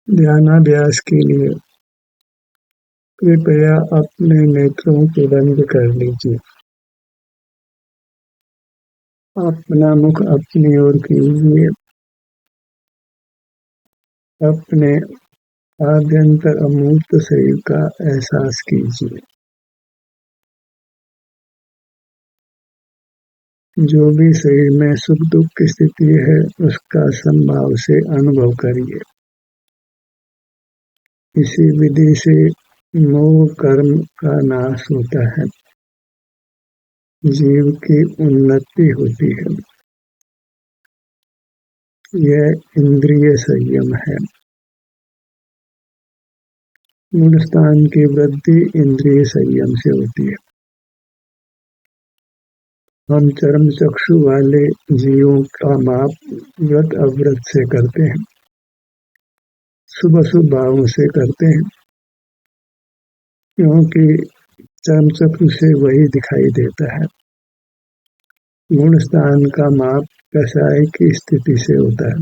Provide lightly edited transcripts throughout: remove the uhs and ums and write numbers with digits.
ध्यानाभ्यास के लिए कृपया अपने नेत्रों को बंद कर लीजिए। अपना मुख अपनी ओर कीजिए। अपने आभ्यंतर अमूर्त शरीर का एहसास कीजिए। जो भी शरीर में सुख दुख की स्थिति है उसका समभाव से अनुभव करिए। इसी विधि से मोह कर्म का नाश होता है, जीव की उन्नति होती है। यह इंद्रिय संयम है। मूल स्थान की वृद्धि इंद्रिय संयम से होती है। हम चरम चक्षु वाले जीवों का माप व्रत अव्रत से करते हैं, शुभ शुभ भावों से करते हैं, क्योंकि चरम चक्षु से वही दिखाई देता है। गुण स्थान का माप कसाय की स्थिति से होता है।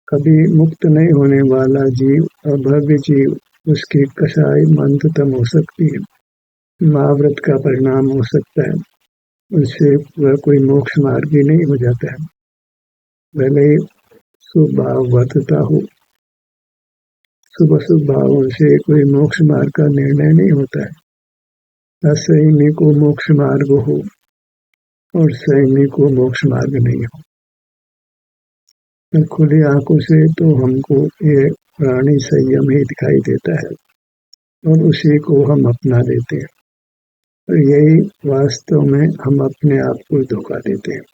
कभी मुक्त नहीं होने वाला जीव अभव्य जीव, उसकी कसाई मंदतम हो सकती है, महाव्रत का परिणाम हो सकता है। उससे वह कोई मोक्ष मार्ग ही नहीं हो जाता है, भले ही शुभ भाव वर्तता हो। शुभ शुभ भावों से कोई मोक्ष मार्ग का निर्णय नहीं होता है। असहमी को मोक्ष मार्ग हो और सहमी को मोक्ष मार्ग नहीं हो। खुली आंखों से तो हमको ये प्राणी संयम ही दिखाई देता है और उसी को हम अपना लेते हैं, और यही वास्तव में हम अपने आप को धोखा देते हैं।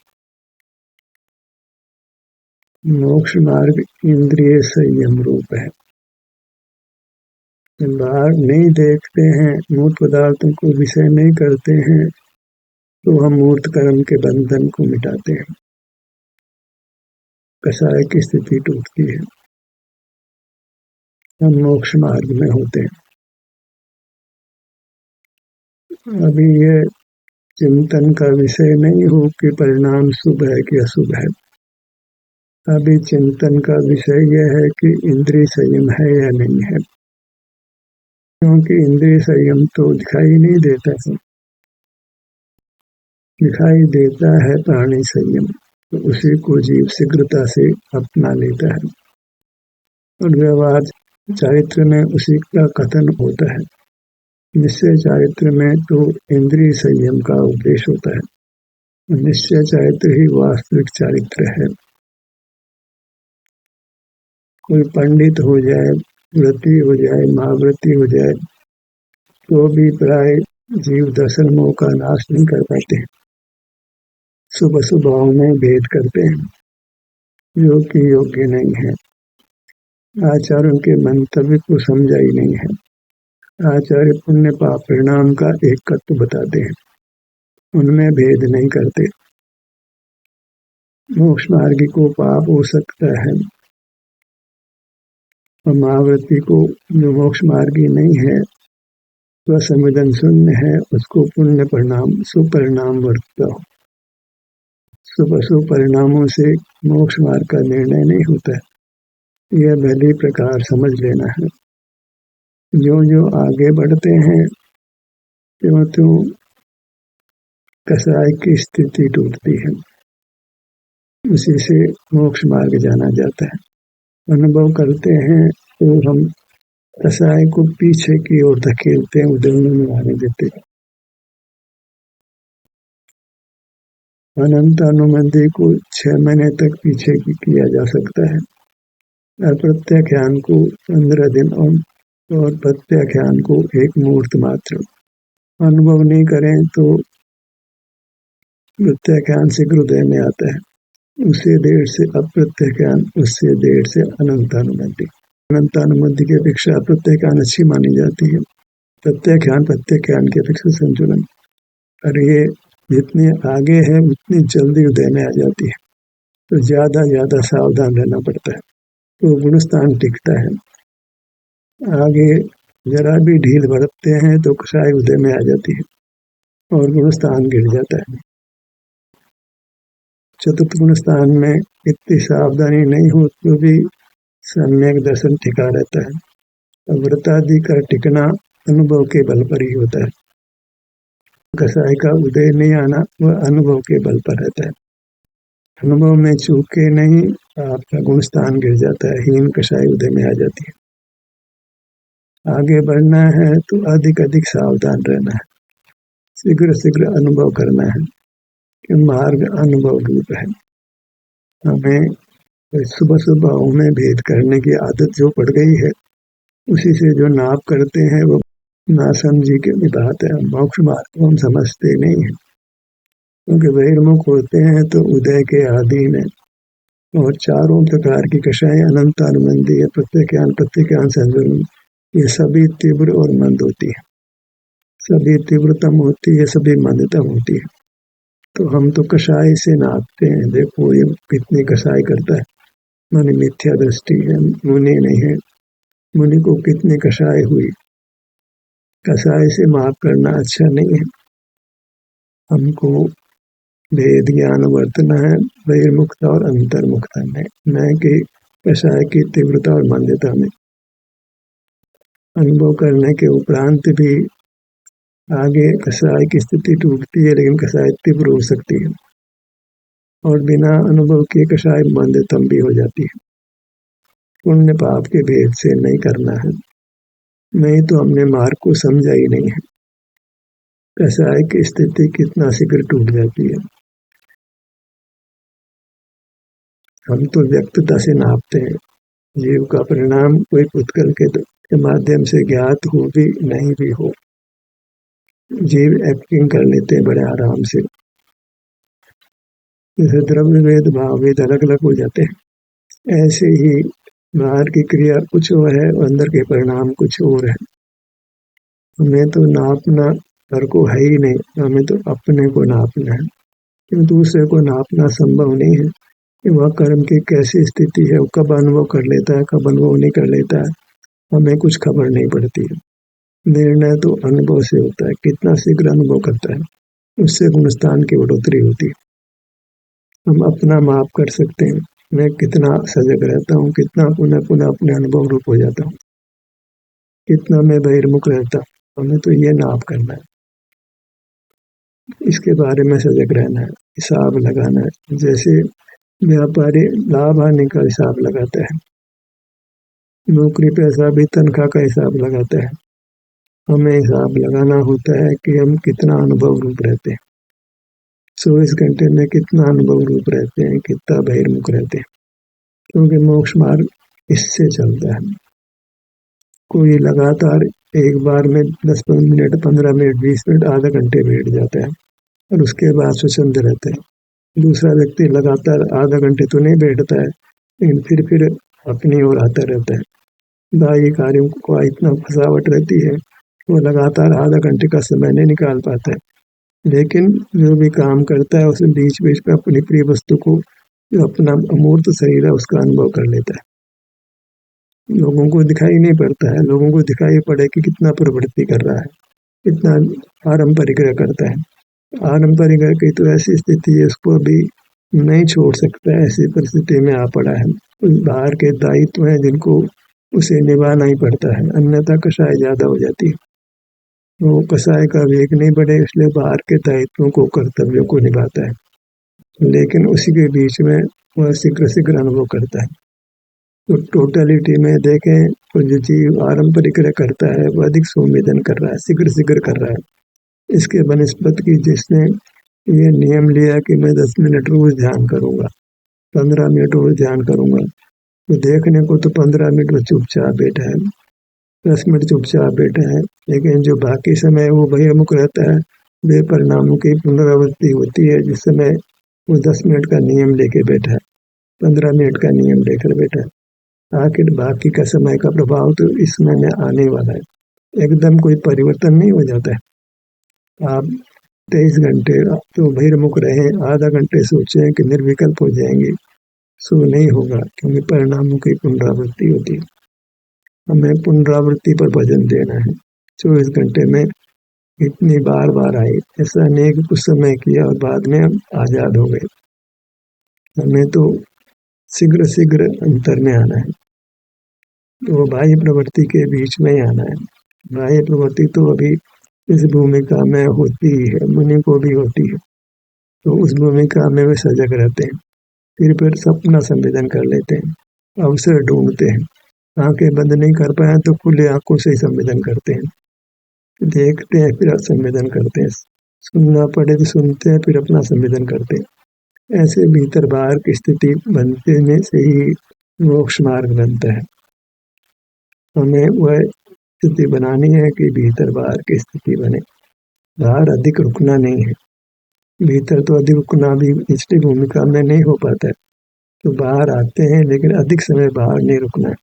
मोक्ष मार्ग इंद्रिय संयम रूप है। बाहर नहीं देखते हैं, मूर्त पदार्थों को विषय नहीं करते हैं, तो हम मूर्त कर्म के बंधन को मिटाते हैं, कसाय की स्थिति टूटती है, हम मोक्ष मार्ग में होते हैं। अभी ये चिंतन का विषय नहीं हो कि परिणाम शुभ है कि अशुभ है। अभी चिंतन का विषय यह है कि इंद्रिय संयम है या नहीं है, क्योंकि इंद्रिय संयम तो दिखाई नहीं देता है। दिखाई देता है प्राणी संयम, तो उसी को जीव शीघ्रता से अपना लेता है और व्यवहार चारित्र में उसी का कथन होता है। निश्चय चारित्र में तो इंद्रिय संयम का उपदेश होता है। निश्चय चारित्र ही वास्तविक चारित्र है। कोई पंडित हो जाए, व्रती हो जाए, महाव्रती हो जाए, तो भी प्राय जीव दर्शन मोह का नाश नहीं कर पाते हैं। शुभ शुभाओं में भेद करते हैं, जो कि योग्य नहीं है। आचार्यों के मंतव्य को समझा ही नहीं है। आचार्य पुण्य पाप परिणाम का एक तत्व बताते हैं, उनमें भेद नहीं करते। मोक्ष मार्गी को पाप हो सकता है और महाव्रती को, जो मोक्ष मार्गी नहीं है, वह संवेदन शून्य है, उसको पुण्य परिणाम शुभ परिणाम वर्तता हो। शुभ शुभ परिणामों से मोक्ष मार्ग का निर्णय नहीं होता है, यह भली प्रकार समझ लेना है। जो जो आगे बढ़ते हैं त्यों त्यों कसाय की स्थिति टूटती है, उसी से मोक्ष मार्ग जाना जाता है। अनुभव करते हैं तो हम कसाय को पीछे की ओर धकेलते हैं, उधर नहीं आने देते। अनंत अनुमति को 6 महीने तक पीछे किया जा सकता है, अप्रत्याख्यान को 15 दिन और प्रत्याख्यान को 1 मुहूर्त मात्र। अनुभव नहीं करें तो प्रत्याख्यान से हृदय में आता है, उससे देर से अप्रत्याख्यान, उससे देर से अनंतानुमति। अनंतानुमति की अपेक्षा अप्रत्याख्यान अच्छी मानी जाती है, प्रत्याख्यान की अपेक्षा संतुलन। और ये जितने आगे है उतनी जल्दी उदय में आ जाती है, तो ज्यादा सावधान रहना पड़ता है, तो गुणस्थान टिकता है। आगे जरा भी ढील बरतते हैं तो कसाय उदय में आ जाती है और गुणस्थान गिर जाता है। चतुर्थ गुण स्थान में इतनी सावधानी नहीं हो तो भी सम्यक दर्शन टिका रहता है। व्रतादि का टिकना अनुभव के बल पर ही होता है। कसाय का उदय नहीं आना वह अनुभव के बल पर रहता है। अनुभव में चूके नहीं आपका गुण स्थान गिर जाता है, हीन कसाई उदय में आ जाती है। आगे बढ़ना है तो अधिक अधिक सावधान रहना है, शीघ्र शीघ्र अनुभव करना है कि मार्ग अनुभव रूप है। हमें सुबह सुबह में भेद करने की आदत जो पड़ गई है, उसी से जो नाप करते हैं वो नासमझी की बात है। मोक्ष मार्ग को हम समझते नहीं है, क्योंकि बहिर्मुख होते हैं तो उदय के आधीन है और चारों प्रकार की कषाएं अनंत अनुबंधी है। प्रत्येक संजम ये सभी तीव्र और मंद होती है, सभी तीव्रतम होती है, सभी मंदतम होती है। तो हम तो कषाय से नापते हैं, देखो ये कितनी कषाय करता है, मानी मिथ्या दृष्टि है, मुनि नहीं है, मुनि को कितनी कषाय हुई। कषाय से माप करना अच्छा नहीं है। हमको भेद ज्ञान वर्तना है बहिर्मुखता और अंतर्मुखता में, न कि कषाय की तीव्रता और मंदता में। अनुभव करने के उपरांत भी आगे कषाय की स्थिति टूटती है, लेकिन कषाय तीव्र हो सकती है और बिना अनुभव के कषाय मंदतम भी हो जाती है। पुण्य पाप के भेद से नहीं करना है, नहीं तो हमने मार्ग को समझा ही नहीं है। कषाय की स्थिति कितना शीघ्र टूट जाती है। हम तो व्यक्तता से नापते हैं, जीव का परिणाम कोई पुत्कल के माध्यम से ज्ञात हो भी नहीं भी हो, जीव एक्टिंग कर लेते हैं बड़े आराम से। जैसे द्रव्य वेद भाव वेद अलग अलग हो जाते हैं, ऐसे ही बाहर की क्रिया कुछ और है और अंदर के परिणाम कुछ और है। हमें तो नापना घर को है ही नहीं, हमें तो अपने को नापना है, क्योंकि दूसरे को नापना संभव नहीं है कि वह कर्म की कैसी स्थिति है, वो कब अनुभव कर लेता है, कब अनुभव नहीं कर लेता है, हमें कुछ खबर नहीं पड़ती है। निर्णय तो अनुभव से होता है, कितना शीघ्र अनुभव करता है उससे गुणस्थान की बढ़ोतरी होती है। हम अपना माप कर सकते हैं, मैं कितना सजग रहता हूँ, कितना पुनः पुनः अपने अनुभव रूप हो जाता हूँ, कितना मैं बहिर्मुख रहता हूँ। हमें तो ये नाप करना है, इसके बारे में सजग रहना है, हिसाब लगाना है। जैसे व्यापारी लाभ हानि का हिसाब लगाता है, नौकरी पैसा भी तनख्वाह का हिसाब लगाता है, हमें हिसाब लगाना होता है कि हम कितना अनुभव रूप रहते हैं, 24 घंटे में कितना अनुभव रूप रहते हैं, कितना बहिर्मुख रहते हैं। क्योंकि मोक्ष मार्ग इससे चलता है। कोई लगातार एक बार में 10 मिनट 15 मिनट 20 मिनट आधा घंटे बैठ जाता है और उसके बाद स्वच्छंद रहता है। दूसरा व्यक्ति लगातार आधा घंटे तो नहीं बैठता है, लेकिन फिर अपनी ओर आता रहता है। बाह्य कार्यों को इतना फंसावट रहती है, वो लगातार आधा घंटे का समय नहीं निकाल पाता है, लेकिन जो भी काम करता है उसमें बीच बीच में अपनी प्रिय वस्तु को, जो अपना अमूर्त शरीर है उसका अनुभव कर लेता है। लोगों को दिखाई नहीं पड़ता है, लोगों को दिखाई पड़े कि कितना प्रवृत्ति कर रहा है, कितना आरंपरिग्रह करता है। आरंपरिग्रह की तो ऐसी स्थिति है, उसको अभी नहीं छोड़ सकता, ऐसी परिस्थिति में आ पड़ा है। उस बाहर के दायित्व हैं जिनको उसे निभाना ही पड़ता है, अन्यथा कषाय ज्यादा हो जाती है। वो कषाय का वेग नहीं बढ़े, इसलिए बाहर के दायित्वों को, कर्तव्यों को निभाता है, लेकिन उसी के बीच में वह शीघ्र शीघ्र अनुभव करता है। तो टोटलिटी में देखें तो जो जीव आरंपरिक करता है वो अधिक संवेदन कर रहा है, शीघ्र शीघ्र कर रहा है। इसके बनस्पत की जिसने ये नियम लिया कि मैं 10 मिनट रोज ध्यान करूंगा, 15 मिनट रोज ध्यान करूंगा, तो देखने को तो 15 मिनट वो चुपचाप बैठा है, 10 मिनट चुपचाप बैठा है, लेकिन जो बाकी समय वो बहिर्मुख रहता है, बेपरिणामों की पुनरावृत्ति होती है। जिस समय वो 10 मिनट का नियम लेके बैठा है, 15 मिनट का नियम लेकर बैठा है, आखिर बाकी का समय का प्रभाव तो इस समय में आने वाला है, एकदम कोई परिवर्तन नहीं हो जाता है। आप 23 घंटे तो बहिर्मुख रहे, आधा घंटे सोचें कि निर्विकल्प हो जाएंगे, सो नहीं होगा, क्योंकि परिणामों की पुनरावृत्ति होती है। हमें पुनरावृत्ति पर वजन देना है। 24 घंटे में इतनी बार बार आई, ऐसा नहीं कि कुछ समय किया और बाद में हम आजाद हो गए। हमें तो शीघ्र शीघ्र अंतर में आना है, तो बाह्य प्रवृत्ति के बीच में ही आना है। बाह्य प्रवृत्ति तो अभी इस भूमिका में होती ही है, मुनि को भी होती है, तो उस भूमिका में वे सजग रहते हैं। फिर सपना संवेदन कर लेते हैं, अवसर ढूंढते हैं। आंखें बंद नहीं कर पाए तो खुले आंखों से ही संवेदन करते हैं, देखते हैं फिर संवेदन करते हैं, सुनना पड़े तो सुनते हैं फिर अपना संवेदन करते हैं। ऐसे भीतर बाहर की स्थिति बनते में से ही मोक्ष मार्ग बनता है। हमें वह स्थिति बनानी है कि भीतर बाहर की स्थिति बने, बाहर अधिक रुकना नहीं है। भीतर तो अधिक रुकना भी निचली भूमिका में नहीं हो पाता है, तो बाहर आते हैं लेकिन अधिक समय बाहर नहीं रुकना है,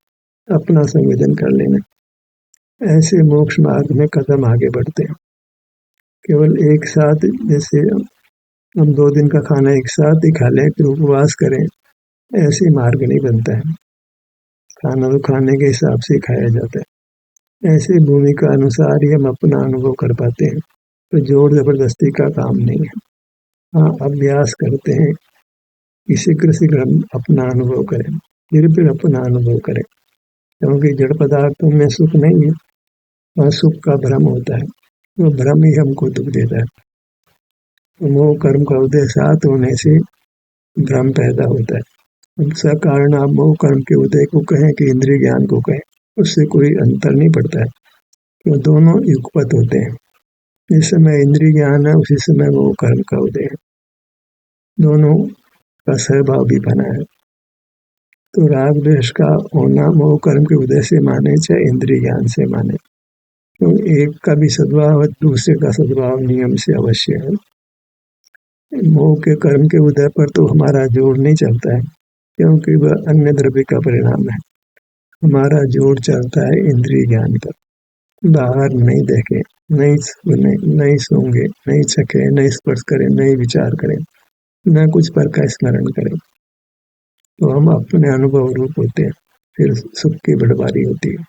अपना संवेदन कर लेना। ऐसे मोक्ष मार्ग में कदम आगे बढ़ते हैं। केवल एक साथ, जैसे हम 2 दिन का खाना एक साथ ही खा लें फिर उपवास करें, ऐसे मार्ग नहीं बनता है। खाना तो खाने के हिसाब से खाया जाता है। ऐसे भूमिका अनुसार ही हम अपना अनुभव कर पाते हैं, तो जोर जबरदस्ती का काम नहीं है। हाँ, अभ्यास करते हैं कि शीघ्र शीघ्र हम अपना अनुभव करें, फिर अपना अनुभव करें, क्योंकि जड़ पदार्थों में सुख नहीं है, वहाँ सुख का भ्रम होता है, वो भ्रम ही हमको दुख देता है। मोह कर्म का उदय साथ होने से भ्रम पैदा होता है। कारण आप मोह कर्म के उदय को कहें कि इंद्रिय ज्ञान को कहें, उससे कोई अंतर नहीं पड़ता है, तो दोनों युगपत होते हैं। जिस समय इंद्रिय ज्ञान है उसी समय मोह कर्म का उदय है, दोनों का सहभाव भी बना है। तो राग द्वेष का होना मोह कर्म के उदय से माने चाहे इंद्रिय ज्ञान से माने, तो एक का भी सद्भाव दूसरे का सद्भाव नियम से अवश्य है। मोह के कर्म के उदय पर तो हमारा जोर नहीं चलता है, क्योंकि वह अन्य द्रव्य का परिणाम है। हमारा जोर चलता है इंद्रिय ज्ञान पर। बाहर नहीं देखें, नहीं सुने, नहीं सूंघे, नहीं चखे, नहीं स्पर्श करें, नहीं विचार करें, न कुछ पर का स्मरण करें, तो हम अपने अनुभव रूप होते हैं। फिर सुख की बढ़बारी होती है,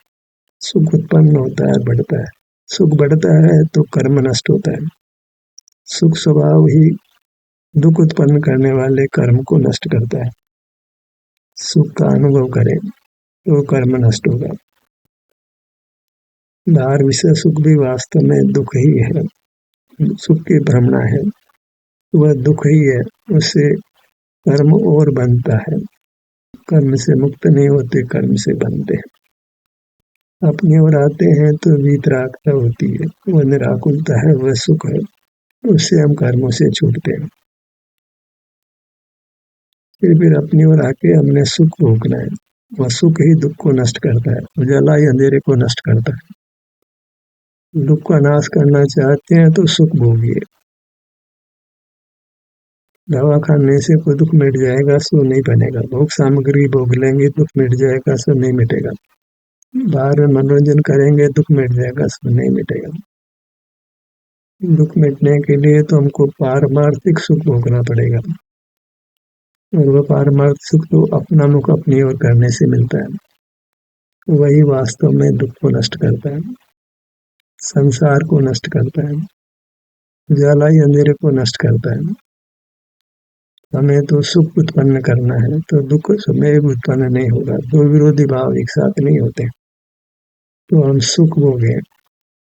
सुख उत्पन्न होता है, बढ़ता है। सुख बढ़ता है तो कर्म नष्ट होता है। सुख स्वभाव ही दुख उत्पन्न करने वाले कर्म को नष्ट करता है। सुख का अनुभव करें तो कर्म नष्ट होगा। बाहर विषय सुख भी वास्तव में दुख ही है, सुख की भ्रमणा है, वह दुख ही है, उससे कर्म और बनता है। कर्म से मुक्त नहीं होते, कर्म से बनते हैं। अपनी ओर आते हैं तो वीतरागता होती है, वह निराकुलता है, वह सुख है, उससे हम कर्मों से छूटते हैं। फिर अपनी ओर आके हमने सुख भोगना है, वह सुख ही दुख को नष्ट करता है, उजाला ही अंधेरे को नष्ट करता है। दुख का नाश करना चाहते हैं तो सुख भोगिए। दवा खाने से कोई दुख मिट जाएगा सो नहीं बनेगा, भोग सामग्री भोग लेंगे दुख मिट जाएगा सो नहीं मिटेगा। बाहर में मनोरंजन करेंगे दुख मिट जाएगा सो नहीं मिटेगा। दुख मिटने के लिए तो हमको पारमार्थिक सुख भोगना पड़ेगा, और वह पारमार्थिक सुख तो अपना मुख अपनी ओर करने से मिलता है। वही वास्तव में दुख को नष्ट करता है, संसार को नष्ट करता है, उजाला ही अंधेरे को नष्ट करता है। हमें तो सुख उत्पन्न करना है, तो दुख समय उत्पन्न नहीं होगा, दो विरोधी भाव एक साथ नहीं होते। तो हम सुख भोगे,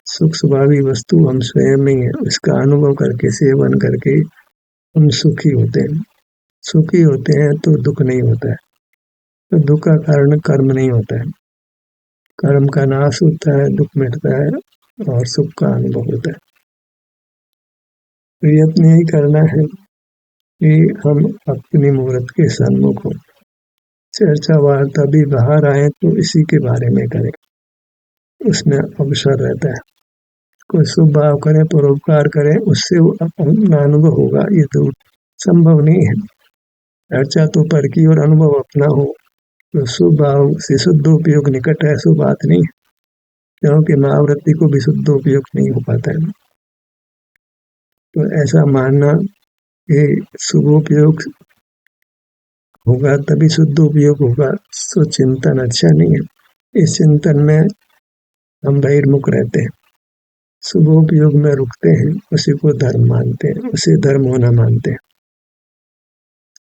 सुख स्वभावी वस्तु हम स्वयं ही है, उसका अनुभव करके सेवन करके हम सुखी होते हैं। सुखी होते हैं तो दुख नहीं होता है, तो दुख का कारण कर्म नहीं होता है। कर्म का नाश होता है, दुख मिटता है और सुख का अनुभव होता है। प्रयत्न यही करना है कि हम अपनी मूर्त के सन्मुख हो, चर्चा वार्ता भी बाहर आए तो इसी के बारे में करें, उसमें अवसर रहता है। कोई शुभ भाव करें, परोपकार करें, उससे अपना अनुभव होगा, ये तो संभव नहीं है। चर्चा तो पर की और अनुभव अपना हो, तो शुभ भाव से शुद्ध उपयोग निकट है, ऐसी बात नहीं है, क्योंकि महावृत्ति को भी शुद्ध उपयोग नहीं हो पाता है। तो ऐसा मानना कि शुभ उपयोग होगा तभी शुद्ध उपयोग होगा, तो चिंतन अच्छा नहीं है। इस चिंतन में हम बहिर्मुख रहते हैं, शुभोपयोग में रुकते हैं, उसी को धर्म मानते हैं, उसे धर्म होना मानते हैं।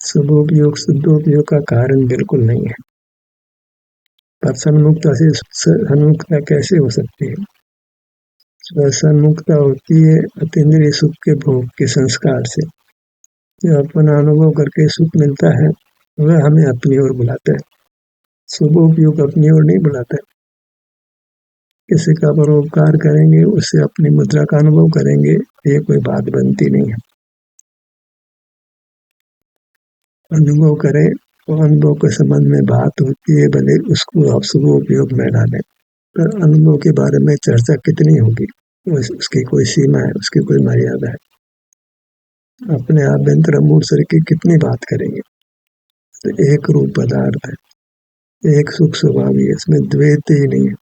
शुभोपयोग शुद्धोपयोग का कारण बिल्कुल नहीं है। पर सन्मुक्ता से सन्मुक्ता कैसे हो सकती है? सन्मुक्ता होती है अतीन्द्रिय सुख के भोग के संस्कार से। जो अपना अनुभव करके सुख मिलता है वह हमें अपनी ओर बुलाता है। शुभोपयोग अपनी ओर नहीं बुलाता है। किसी का परोपकार करेंगे, उससे अपनी मुद्रा का अनुभव करेंगे, ये कोई बात बनती नहीं है। अनुभव करें तो अनुभव के संबंध में बात होती है, भले उसको आप शुभोपयोग में डालें, पर अनुभव के बारे में चर्चा कितनी होगी, उसकी कोई सीमा है, उसकी कोई मर्यादा है। अपने आभ्यंतर अमूर्त शरीर की कितनी बात करेंगे? तो एक रूप पदार्थ है, एक सुख स्वभावी है, इसमें द्वैत ही नहीं है।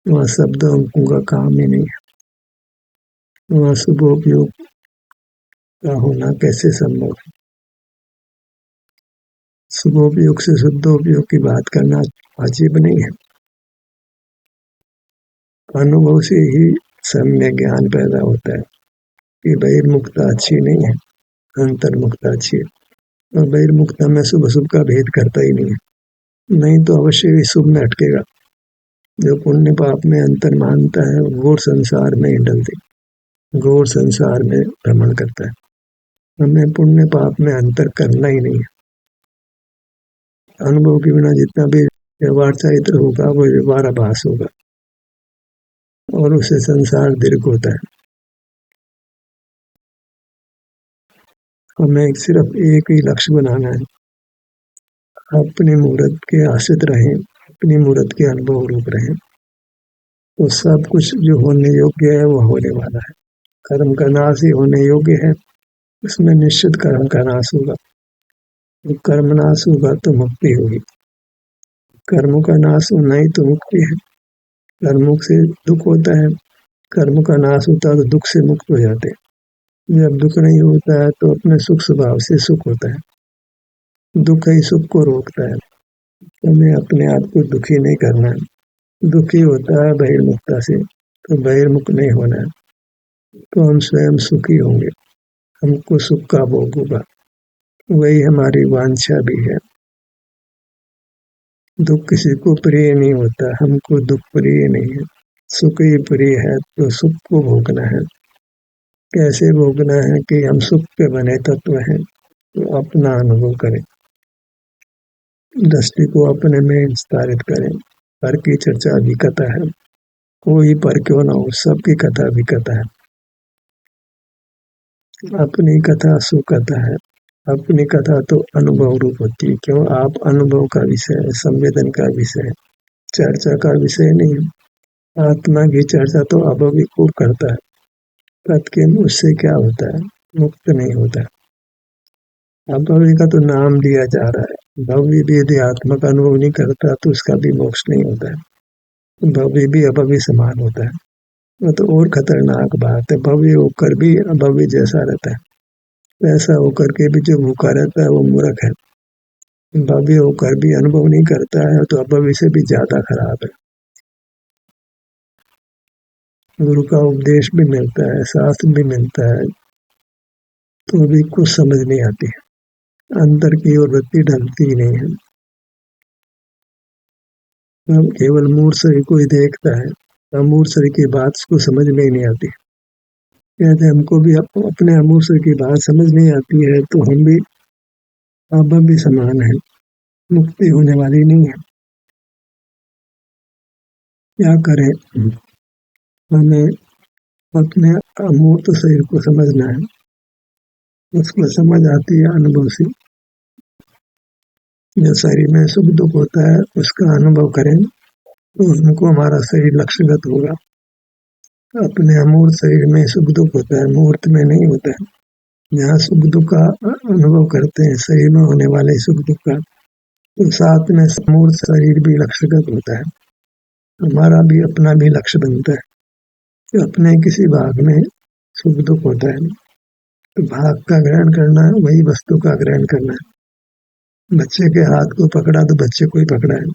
वहाँ शब्द अंकों का काम ही नहीं है। वहाँ शुभोपयोग का होना कैसे संभव है? शुभोपयोग से शुद्धोपयोग की बात करना अजीब नहीं है। अनुभव से ही सम्यक ज्ञान पैदा होता है कि बहिर्मुक्ता अच्छी नहीं है, अंतर्मुक्ता अच्छी है। और बहिर्मुक्ता में शुभ शुभ का भेद करता ही नहीं है, नहीं तो अवश्य ही शुभ में अटकेगा। जो पुण्य पाप में अंतर मानता है घोर संसार में डलते, घोर संसार में भ्रमण करता है। हमें पुण्य पाप में अंतर करना ही नहीं है। अनुभव के बिना जितना भी व्यवहार चरित्र होगा वो व्यवहार आभास होगा और उससे संसार दीर्घ होता है। हमें सिर्फ एक ही लक्ष्य बनाना है, अपनी मूर्त के आश्रित रहें, अपनी मूर्त के अनुभव रूप रहें, तो सब कुछ जो होने योग्य है वो होने वाला है। कर्म का नाश ही होने योग्य है, उसमें निश्चित कर्म का नाश होगा। तो कर्म नाश होगा तो मुक्ति होगी। कर्मों का नाश होना ही तो मुक्ति है। कर्मों से दुख होता है, कर्म का नाश होता है तो दुख से मुक्त हो जाते हैं। जब दुख नहीं होता है तो अपने सुख स्वभाव से सुख होता है। दुख ही सुख को रोकता है। हमें अपने आप को दुखी नहीं करना है। दुखी होता है बहिर्मुखता से, तो बहिर्मुख नहीं होना है, तो हम स्वयं सुखी होंगे, हमको सुख का भोग होगा। वही हमारी वांछा भी है। दुख किसी को प्रिय नहीं होता, हमको दुख प्रिय नहीं है। सुख ही प्रिय है, तो सुख को भोगना है। कैसे भोगना है कि हम सुख के बने तत्व हैं, तो अपना अनुभव करें, दृष्टि को अपने में विस्तारित करें। पर की चर्चा भी कथा है, कोई पर क्यों ना हो, सबकी कथा भी कथा है। अपनी कथा सुकथा है। अपनी कथा तो अनुभव रूप होती है, क्यों? आप अनुभव का विषय है, संवेदन का विषय है, चर्चा का विषय नहीं है। आत्मा की चर्चा तो अभवी को करता है, तत्केन उससे क्या होता है? मुक्त नहीं होता। अभवी का तो नाम दिया जा रहा है। भव्य भी यदि आत्मा का अनुभव नहीं करता तो उसका भी मोक्ष नहीं होता है। भव्य भी अभवी समान होता है, वो तो और खतरनाक बात है। भव्य होकर भी अभव्य जैसा रहता है, ऐसा होकर के भी जो भूखा रहता है वो मूर्ख है। भव्य होकर भी अनुभव नहीं करता है तो अभव्य से भी ज्यादा खराब है। गुरु का उपदेश भी मिलता है, शास्त्र भी मिलता है, तो भी कुछ समझ नहीं आती है, अंदर की ओर वृत्ति ढलती ही नहीं है। हम केवल मूर्त शरीर को ही देखता है, अमूर्त शरीर की बात उसको समझ में ही नहीं आती। कहते हमको भी अपने अमूर्त शरीर की बात समझ नहीं आती है, तो हम भी अब भी समान है, मुक्ति होने वाली नहीं है। क्या करें? हमें अपने अमूर्त शरीर को समझना है, उसको समझ आती है अनुभव से। जो शरीर में सुख दुख होता है उसका अनुभव करें तो हमको हमारा शरीर लक्ष्यगत होगा। अपने अमूर्त शरीर में सुख दुख होता है, मूर्त में नहीं होता है। जहाँ सुख दुख का अनुभव करते हैं, शरीर में होने वाले सुख दुख का, तो साथ में मूर्त शरीर भी लक्ष्यगत होता है। हमारा भी अपना भी लक्ष्य बनता है कि अपने किसी भाग में सुख दुख होता है, तो भाग का ग्रहण करना है, वही वस्तु का ग्रहण करना है। बच्चे के हाथ को पकड़ा तो बच्चे को ही पकड़ा है,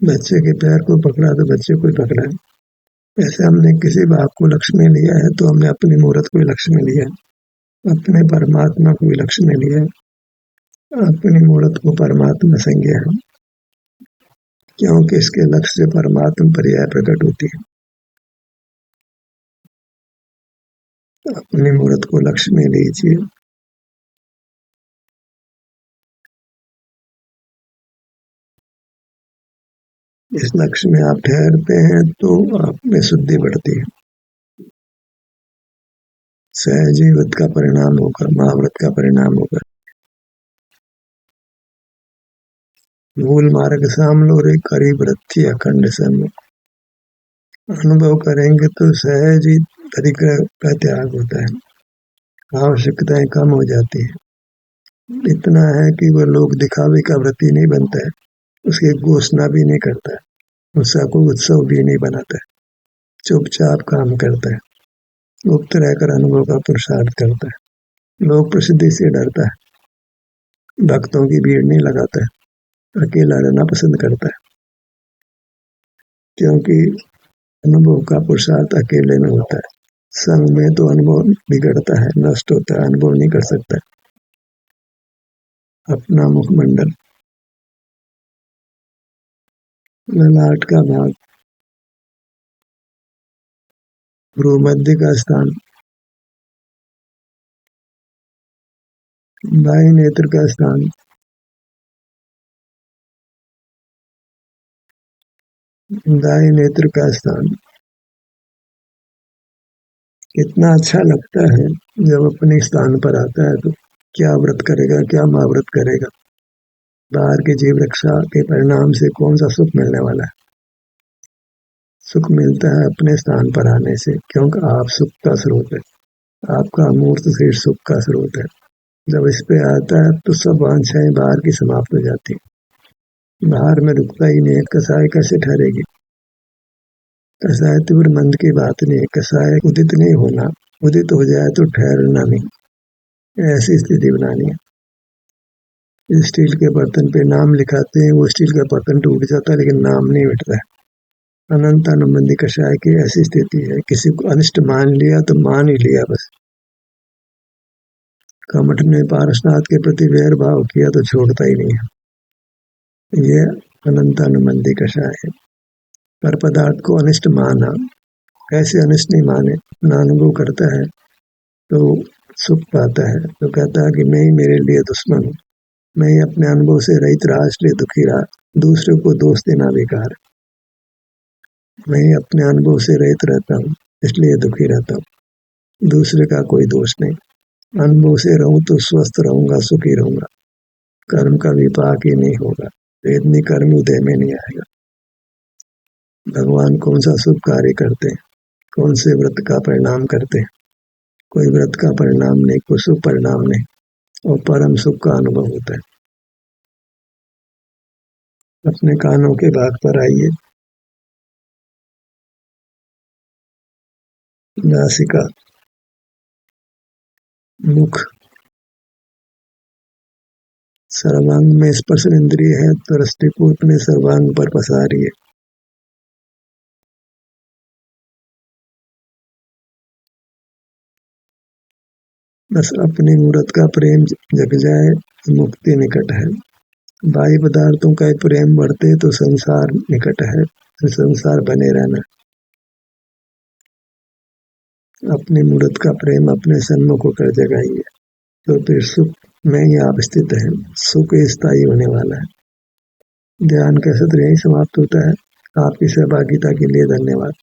बच्चे के पैर को पकड़ा तो बच्चे को ही पकड़ा है। ऐसे हमने किसी भाग को लक्ष्य में लिया है तो हमने अपनी मूर्त को लक्ष्य में लिया है, अपने परमात्मा को लक्ष्य में लिया है। अपनी मूर्त को परमात्मा संज्ञा है, क्योंकि इसके लक्ष्य से परमात्मा पर्याय प्रकट होती है। अपनी मूर्त को लक्ष्य में लीजिए। इस लक्ष्य में आप ठहरते हैं तो आप में शुद्धि बढ़ती है। सहजीवत का परिणाम होगा, महाव्रत का परिणाम होगा। मूल मार्ग सामलोरे करी वृत्ति अखंड समय अनुभव करेंगे तो सहज ही तरीका का त्याग होता है, आवश्यकताएं कम हो जाती है। इतना है कि वो लोग दिखावे का व्रती नहीं बनता है, उसकी घोषणा भी नहीं करता है, उसका कोई उत्सव भी नहीं बनाता है, चुपचाप काम करता है, गुप्त रहकर अनुभव का पुरुषार्थ करता है। लोक प्रसिद्धि से डरता है, भक्तों की भीड़ नहीं लगाता है, अकेला रहना पसंद करता है, क्योंकि अनुभव का पुरुषार्थ अकेले में होता है। संग में तो अनुभव बिगड़ता है, नष्ट होता है, अनुभव नहीं कर सकता। अपना मुखमंडल, ललाट का भाग, भ्रूमध्य का स्थान, बाएं नेत्र का स्थान, दाएं नेत्र का स्थान। कितना अच्छा लगता है जब अपने स्थान पर आता है तो क्या व्रत करेगा, क्या महाव्रत करेगा। बाहर की जीव रक्षा के परिणाम से कौन सा सुख मिलने वाला है। सुख मिलता है अपने स्थान पर आने से, क्योंकि आप सुख का स्रोत है, आपका अमूर्त शीर्ष सुख का स्रोत है। जब इस पे आता है तो सब वांछाएं बाहर की समाप्त हो जाती है। बाहर में रुकता ही नहीं है, कसाय कैसे ठहरेगी। कसाय तीव्र मंद की बात नहीं है, कसाय उदित नहीं होना, उदित हो जाए तो ठहरना नहीं, ऐसी स्थिति बनानी है। स्टील के बर्तन पे नाम लिखाते हैं, वो स्टील का बर्तन टूट जाता है लेकिन नाम नहीं मिटता है। अनंत अनुबंधी कषाय की ऐसी स्थिति है, किसी को अनिष्ट मान लिया तो मान ही लिया बस। कमठ ने पारसनाथ के प्रति वैर भाव किया तो छोड़ता ही नहीं है। ये अनंत अनुबंधी कषाय है। पर पदार्थ को अनिष्ट माना, कैसे अनिष्ट नहीं माने, अपना अनुभव करता है तो सुख पाता है, तो कहता है कि मैं ही मेरे लिए दुश्मन हूँ, मैं ही अपने अनुभव से रहित रहा इसलिए दुखी रहा, दूसरे को दोष देना बेकार। मैं ही अपने अनुभव से रहित रहता हूँ इसलिए दुखी रहता हूँ, दूसरे का कोई दोष नहीं। अनुभव से रहूं तो स्वस्थ रहूंगा, सुखी रहूंगा, कर्म का विपाक ही नहीं होगा, वेदनी कर्म उदय में नहीं आएगा। भगवान कौन सा शुभ कार्य करते हैं, कौन से व्रत का परिणाम करते हैं। कोई व्रत का परिणाम नहीं, कोई शुभ परिणाम नहीं, और परम सुख का अनुभव होता है। अपने कानों के भाग पर आइए। नासिका, मुख, सर्वांग में स्पर्श इंद्रिय है तो दृष्टि को अपने सर्वांग पर पसारिए। बस अपनी मूर्त का प्रेम जग जाए तो मुक्ति निकट है। बाह्य पदार्थों का प्रेम बढ़ते तो संसार निकट है, संसार बने रहना। अपनी मूर्त का प्रेम अपने सन्मुख होकर जगाइए तो फिर सुख में ही आप स्थित है, सुख स्थायी होने वाला है। ध्यान का सत्र यही समाप्त होता है। आपकी सहभागिता के लिए धन्यवाद।